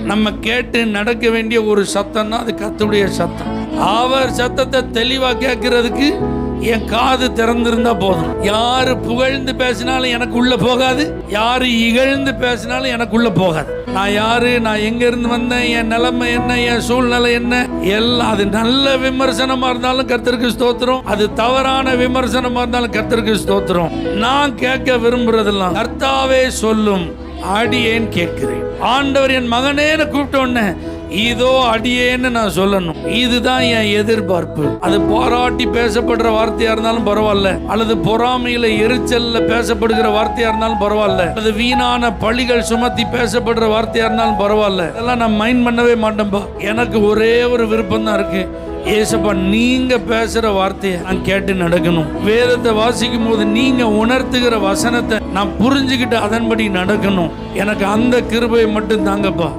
நம்ம கேட்டு நடக்க வேண்டிய ஒரு சத்தம்னா அது கர்த்தருடைய சத்தம். அவர் சத்தத்தை தெளிவா கேட்கறதுக்கு என் காது திறந்திருந்தா போதும். யாரு புகழ்ந்து பேசினாலும் எனக்கு உள்ள போகாது, யாரு இகழ்ந்து பேசினாலும் எனக்குள்ள போகாது. நான் யாரு, நான் எங்க இருந்து வந்தேன், என் நிலைமை என்ன, என் சூழ்நிலை என்ன, எல்லாம் அது நல்ல விமர்சனமா இருந்தாலும் கர்த்தருக்கு ஸ்தோத்திரம், அது தவறான விமர்சனமா இருந்தாலும் கர்த்தருக்கு ஸ்தோத்திரம். நான் கேட்க விரும்புறதெல்லாம் கர்த்தாவே சொல்லும், அடியேன் கேட்கிறேன். ஆண்டவர் என் மகனேன்னு கூப்பிட்ட உடனே இதோ அடியேன்னு நான் சொல்லணும். இதுதான் என் எதிர்பார்ப்பு. அது பாராட்டி பேசப்படுற வார்த்தையா இருந்தாலும் பரவாயில்ல, அல்லது பொறாமையில எரிச்சல்ல பேசப்படுகிற வார்த்தையா இருந்தாலும் பரவாயில்ல, அல்லது வீணான பழிகள் சுமத்தி பேசப்படுற வார்த்தையா இருந்தாலும் பரவாயில்ல, அதெல்லாம் நான் மைண்ட் பண்ணவே மாட்டேன்பா. எனக்கு ஒரே ஒரு விருப்பம் தான் இருக்கு. ஏசப்பா, நீங்க பேசுற வார்த்தையை நான் கேட்டு நடக்கணும். வேதத்தை வாசிக்கும் போது நீங்க உணர்த்துகிற வசனத்தை நான் புரிஞ்சுக்கிட்டு அதன்படி நடக்கணும். எனக்கு அந்த கிருபையை மட்டும் தாங்கப்பா.